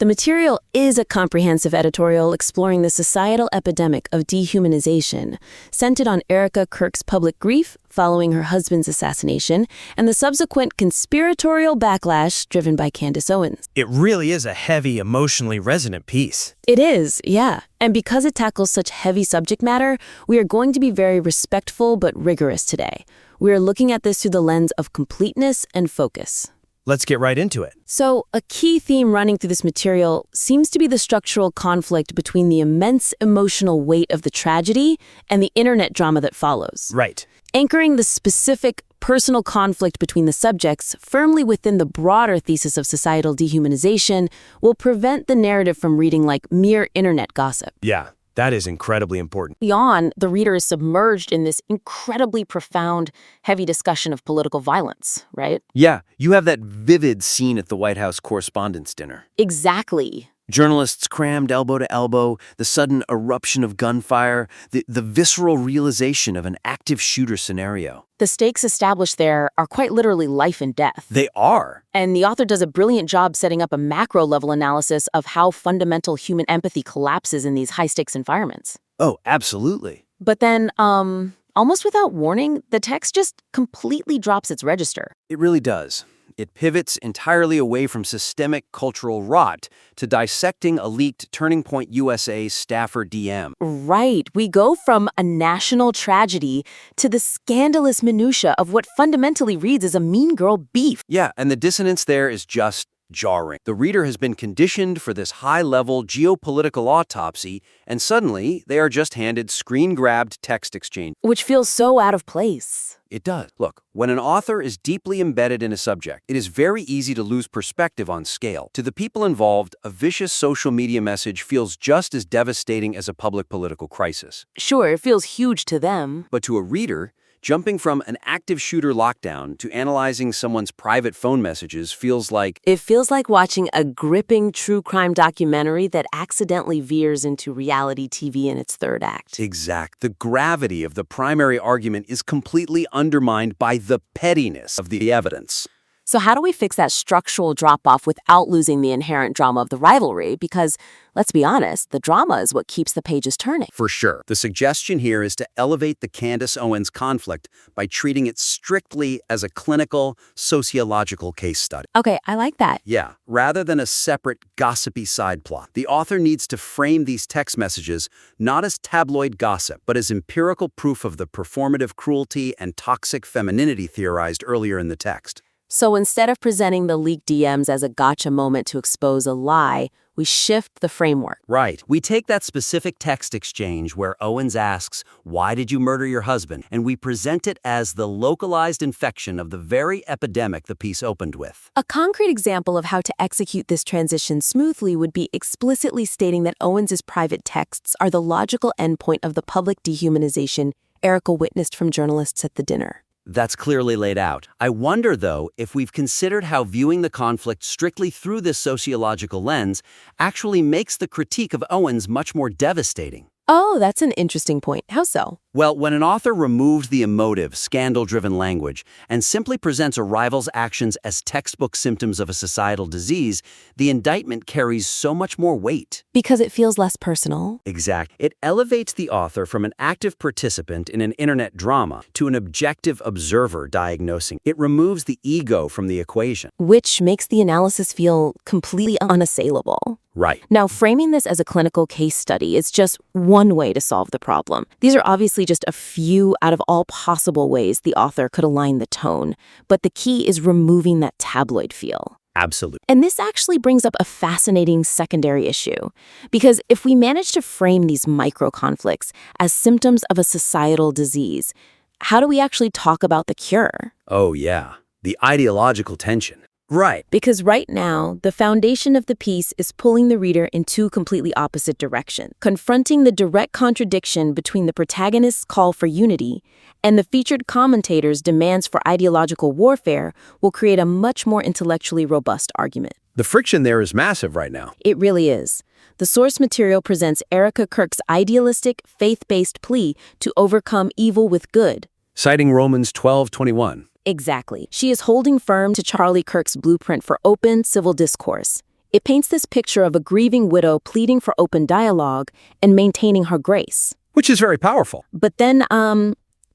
The material is a comprehensive editorial exploring the societal epidemic of dehumanization, centered on Erika Kirk's public grief following her husband's assassination and the subsequent conspiratorial backlash driven by Candace Owens. It really is a heavy, emotionally resonant piece. It is, yeah. And because it tackles such heavy subject matter, we are going to be very respectful but rigorous today. We are looking at this through the lens of completeness and focus. Let's get right into it. So, a key theme running through this material seems to be the structural conflict between the immense emotional weight of the tragedy and the internet drama that follows. Right. Anchoring the specific personal conflict between the subjects firmly within the broader thesis of societal dehumanization will prevent the narrative from reading like mere internet gossip. Yeah, that is incredibly important. Beyond, the reader is submerged in this incredibly profound, heavy discussion of political violence, right? Yeah, you have that vivid scene at the White House Correspondents' Dinner. Exactly. Journalists crammed elbow to elbow, the sudden eruption of gunfire, the visceral realization of an active shooter scenario. The stakes established there are quite literally life and death. They are. And the author does a brilliant job setting up a macro-level analysis of how fundamental human empathy collapses in these high-stakes environments. Oh, absolutely. But then, almost without warning, the text just completely drops its register. It really does. It pivots entirely away from systemic cultural rot to dissecting a leaked Turning Point USA staffer DM. Right. We go from a national tragedy to the scandalous minutia of what fundamentally reads as a mean girl beef. Yeah, and the dissonance there is just jarring. The reader has been conditioned for this high-level geopolitical autopsy, and suddenly they are just handed screen-grabbed text exchange. Which feels so out of place. It does. Look, when an author is deeply embedded in a subject, it is very easy to lose perspective on scale. To the people involved, a vicious social media message feels just as devastating as a public political crisis. Sure, it feels huge to them. But to a reader, jumping from an active shooter lockdown to analyzing someone's private phone messages feels like... It feels like watching a gripping true crime documentary that accidentally veers into reality TV in its third act. Exact. The gravity of the primary argument is completely undermined by the pettiness of the evidence. So how do we fix that structural drop-off without losing the inherent drama of the rivalry? Because, let's be honest, the drama is what keeps the pages turning. For sure. The suggestion here is to elevate the Candace Owens conflict by treating it strictly as a clinical, sociological case study. Okay, I like that. Yeah, rather than a separate, gossipy side plot. The author needs to frame these text messages not as tabloid gossip, but as empirical proof of the performative cruelty and toxic femininity theorized earlier in the text. So instead of presenting the leaked DMs as a gotcha moment to expose a lie, we shift the framework. Right. We take that specific text exchange where Owens asks, "Why did you murder your husband?" and we present it as the localized infection of the very epidemic the piece opened with. A concrete example of how to execute this transition smoothly would be explicitly stating that Owens's private texts are the logical endpoint of the public dehumanization Erika witnessed from journalists at the dinner. That's clearly laid out. I wonder, though, if we've considered how viewing the conflict strictly through this sociological lens actually makes the critique of Owens much more devastating. Oh, that's an interesting point. How so? Well, when an author removes the emotive, scandal-driven language and simply presents a rival's actions as textbook symptoms of a societal disease, the indictment carries so much more weight. Because it feels less personal? Exact. It elevates the author from an active participant in an internet drama to an objective observer diagnosing. It removes the ego from the equation. Which makes the analysis feel completely unassailable. Right. Now, framing this as a clinical case study is just one way to solve the problem. These are obviously just a few out of all possible ways the author could align the tone, but the key is removing that tabloid feel. Absolutely. And this actually brings up a fascinating secondary issue, because if we manage to frame these micro-conflicts as symptoms of a societal disease, how do we actually talk about the cure? Oh, yeah. The ideological tension. Right. Because right now, the foundation of the piece is pulling the reader in two completely opposite directions, confronting the direct contradiction between the protagonist's call for unity and the featured commentator's demands for ideological warfare will create a much more intellectually robust argument. The friction there is massive right now. It really is. The source material presents Erika Kirk's idealistic, faith-based plea to overcome evil with good. Citing Romans 12:21. Exactly. She is holding firm to Charlie Kirk's blueprint for open civil discourse. It paints this picture of a grieving widow pleading for open dialogue and maintaining her grace. Which is very powerful. But then,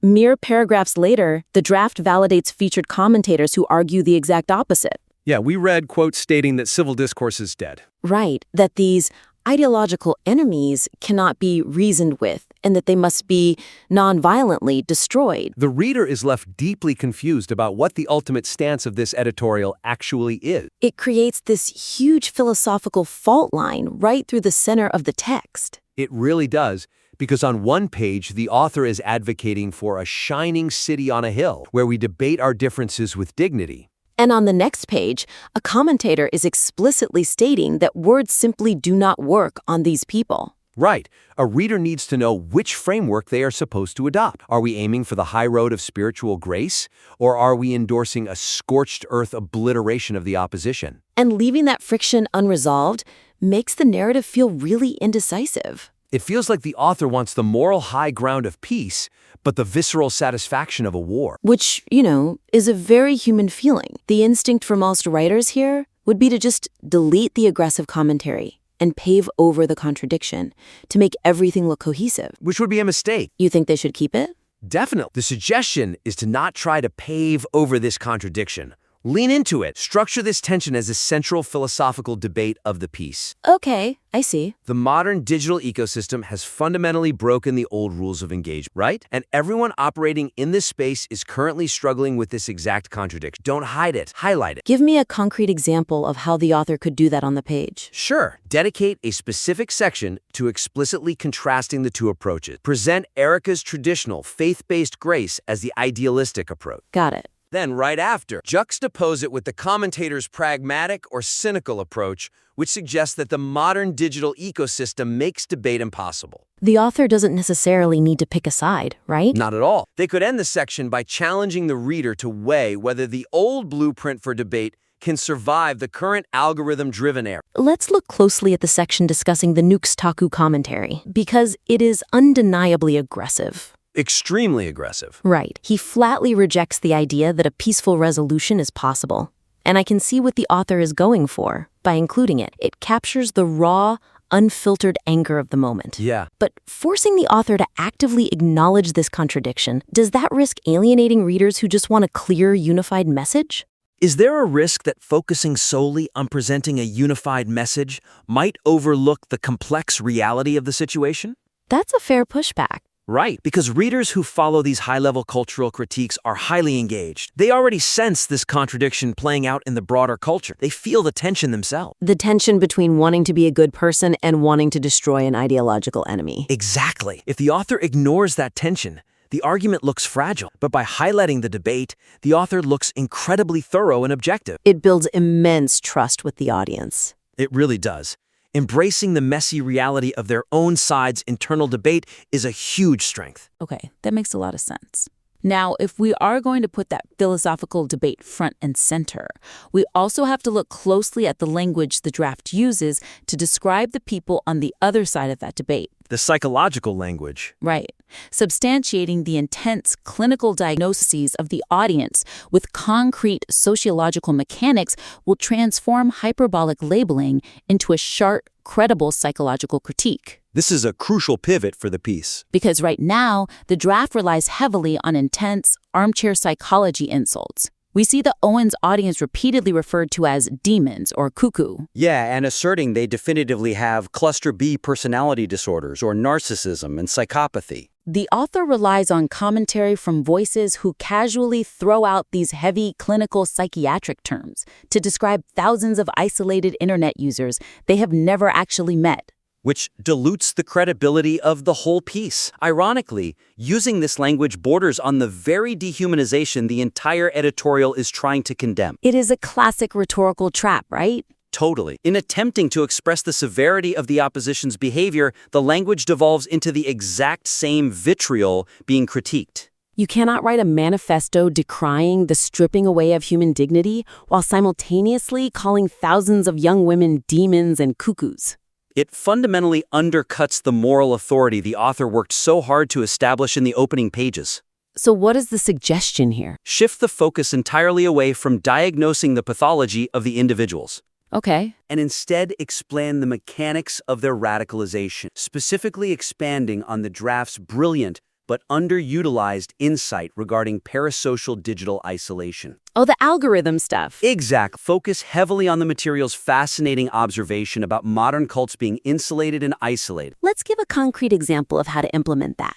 mere paragraphs later, the draft validates featured commentators who argue the exact opposite. Yeah, we read quotes stating that civil discourse is dead. Right, that these ideological enemies cannot be reasoned with and that they must be non-violently destroyed. The reader is left deeply confused about what the ultimate stance of this editorial actually is. It creates this huge philosophical fault line right through the center of the text. It really does, because on one page, the author is advocating for a shining city on a hill where we debate our differences with dignity. And on the next page, a commentator is explicitly stating that words simply do not work on these people. Right. A reader needs to know which framework they are supposed to adopt. Are we aiming for the high road of spiritual grace, or are we endorsing a scorched earth obliteration of the opposition? And leaving that friction unresolved makes the narrative feel really indecisive. It feels like the author wants the moral high ground of peace, but the visceral satisfaction of a war. Which, is a very human feeling. The instinct for most writers here would be to just delete the aggressive commentary and pave over the contradiction to make everything look cohesive. Which would be a mistake. You think they should keep it? Definitely. The suggestion is to not try to pave over this contradiction. Lean into it. Structure this tension as a central philosophical debate of the piece. Okay, I see. The modern digital ecosystem has fundamentally broken the old rules of engagement, right? And everyone operating in this space is currently struggling with this exact contradiction. Don't hide it. Highlight it. Give me a concrete example of how the author could do that on the page. Sure. Dedicate a specific section to explicitly contrasting the two approaches. Present Erika's traditional faith-based grace as the idealistic approach. Got it. Then, right after, juxtapose it with the commentator's pragmatic or cynical approach, which suggests that the modern digital ecosystem makes debate impossible. The author doesn't necessarily need to pick a side, right? Not at all. They could end the section by challenging the reader to weigh whether the old blueprint for debate can survive the current algorithm-driven era. Let's look closely at the section discussing the Nukes Taku commentary, because it is undeniably aggressive. Extremely aggressive. Right. He flatly rejects the idea that a peaceful resolution is possible. And I can see what the author is going for by including it. It captures the raw, unfiltered anger of the moment. Yeah. But forcing the author to actively acknowledge this contradiction, does that risk alienating readers who just want a clear, unified message? Is there a risk that focusing solely on presenting a unified message might overlook the complex reality of the situation? That's a fair pushback. Right, because readers who follow these high-level cultural critiques are highly engaged. They already sense this contradiction playing out in the broader culture. They feel the tension themselves. The tension between wanting to be a good person and wanting to destroy an ideological enemy. Exactly. If the author ignores that tension, the argument looks fragile. But by highlighting the debate, the author looks incredibly thorough and objective. It builds immense trust with the audience. It really does. Embracing the messy reality of their own side's internal debate is a huge strength. Okay, that makes a lot of sense. Now, if we are going to put that philosophical debate front and center, we also have to look closely at the language the draft uses to describe the people on the other side of that debate. The psychological language. Right. Substantiating the intense clinical diagnoses of the audience with concrete sociological mechanics will transform hyperbolic labeling into a sharp, credible psychological critique. This is a crucial pivot for the piece. Because right now, the draft relies heavily on intense, armchair psychology insults. We see the Owens audience repeatedly referred to as demons or cuckoo. Yeah, and asserting they definitively have cluster B personality disorders or narcissism and psychopathy. The author relies on commentary from voices who casually throw out these heavy clinical psychiatric terms to describe thousands of isolated internet users they have never actually met. Which dilutes the credibility of the whole piece. Ironically, using this language borders on the very dehumanization the entire editorial is trying to condemn. It is a classic rhetorical trap, right? Totally. In attempting to express the severity of the opposition's behavior, the language devolves into the exact same vitriol being critiqued. You cannot write a manifesto decrying the stripping away of human dignity while simultaneously calling thousands of young women demons and cuckoos. It fundamentally undercuts the moral authority the author worked so hard to establish in the opening pages. So what is the suggestion here? Shift the focus entirely away from diagnosing the pathology of the individuals. Okay. and instead expand the mechanics of their radicalization, specifically expanding on the draft's brilliant but underutilized insight regarding parasocial digital isolation. Oh, the algorithm stuff. Exact. Focus heavily on the material's fascinating observation about modern cults being insulated and isolated. Let's give a concrete example of how to implement that.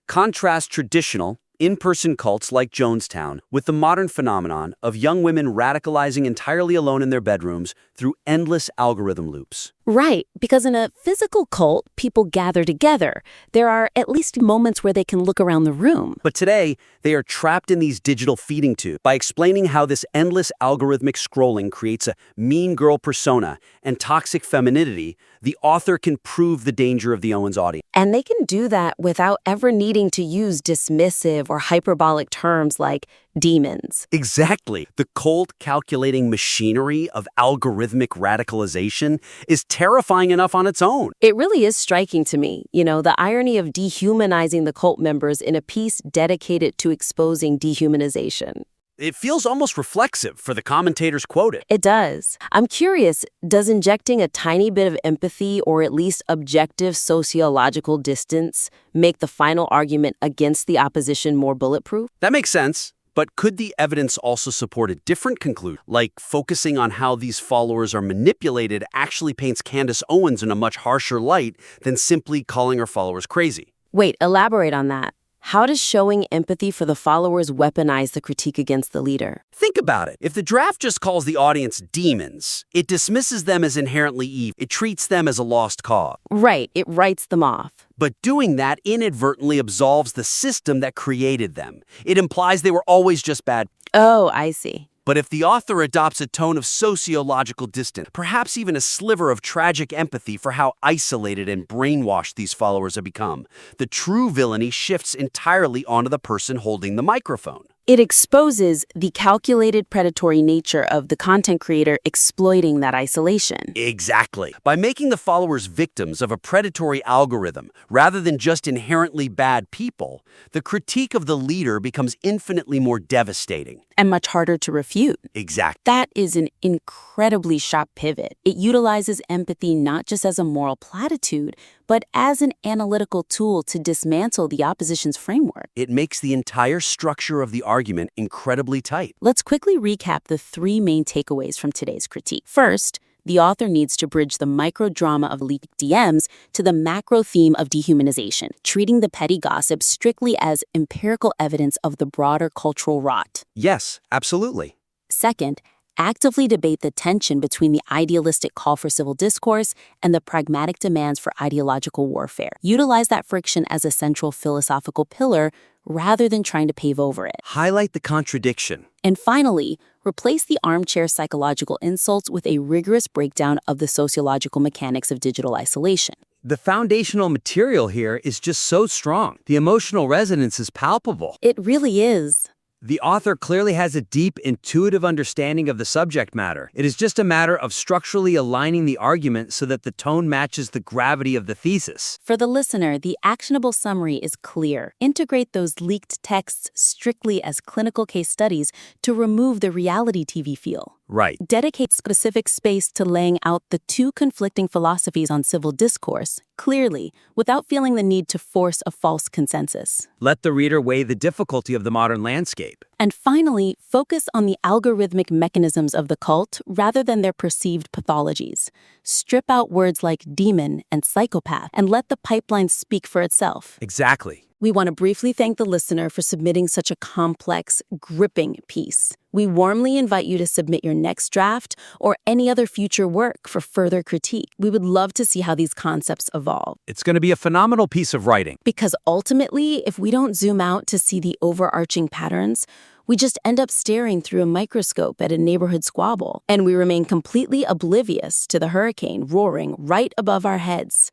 Contrast traditional, in-person cults like Jonestown with the modern phenomenon of young women radicalizing entirely alone in their bedrooms through endless algorithm loops. Right, because in a physical cult, people gather together. There are at least moments where they can look around the room. But today, they are trapped in these digital feeding tubes. By explaining how this endless algorithmic scrolling creates a mean girl persona and toxic femininity, the author can prove the danger of the Owens audience. And they can do that without ever needing to use dismissive or hyperbolic terms like demons. Exactly. The cold, calculating machinery of algorithmic radicalization is terrifying enough on its own. It really is striking to me, the irony of dehumanizing the cult members in a piece dedicated to exposing dehumanization. It feels almost reflexive for the commentators quoted. It does. I'm curious, does injecting a tiny bit of empathy or at least objective sociological distance make the final argument against the opposition more bulletproof? That makes sense. But could the evidence also support a different conclusion, like focusing on how these followers are manipulated actually paints Candace Owens in a much harsher light than simply calling her followers crazy? Wait, elaborate on that. How does showing empathy for the followers weaponize the critique against the leader? Think about it. If the draft just calls the audience demons, it dismisses them as inherently evil. It treats them as a lost cause. Right, it writes them off. But doing that inadvertently absolves the system that created them. It implies they were always just bad. Oh, I see. But if the author adopts a tone of sociological distance, perhaps even a sliver of tragic empathy for how isolated and brainwashed these followers have become, the true villainy shifts entirely onto the person holding the microphone. It exposes the calculated predatory nature of the content creator exploiting that isolation. Exactly. By making the followers victims of a predatory algorithm rather than just inherently bad people, the critique of the leader becomes infinitely more devastating. And much harder to refute. Exactly. That is an incredibly sharp pivot. It utilizes empathy not just as a moral platitude, but as an analytical tool to dismantle the opposition's framework. It makes the entire structure of the argument incredibly tight. Let's quickly recap the three main takeaways from today's critique. First, the author needs to bridge the micro-drama of leaked DMs to the macro theme of dehumanization, treating the petty gossip strictly as empirical evidence of the broader cultural rot. Yes, absolutely. Second, actively debate the tension between the idealistic call for civil discourse and the pragmatic demands for ideological warfare. Utilize that friction as a central philosophical pillar rather than trying to pave over it. Highlight the contradiction. And finally, replace the armchair psychological insults with a rigorous breakdown of the sociological mechanics of digital isolation. The foundational material here is just so strong. The emotional resonance is palpable. It really is. The author clearly has a deep, intuitive understanding of the subject matter. It is just a matter of structurally aligning the argument so that the tone matches the gravity of the thesis. For the listener, the actionable summary is clear. Integrate those leaked texts strictly as clinical case studies to remove the reality TV feel. Right. Dedicate specific space to laying out the two conflicting philosophies on civil discourse, clearly, without feeling the need to force a false consensus. Let the reader weigh the difficulty of the modern landscape. And finally, focus on the algorithmic mechanisms of the cult rather than their perceived pathologies. Strip out words like demon and psychopath and let the pipeline speak for itself. Exactly. We want to briefly thank the listener for submitting such a complex, gripping piece. We warmly invite you to submit your next draft or any other future work for further critique. We would love to see how these concepts evolve. It's going to be a phenomenal piece of writing. Because ultimately, if we don't zoom out to see the overarching patterns, we just end up staring through a microscope at a neighborhood squabble, and we remain completely oblivious to the hurricane roaring right above our heads.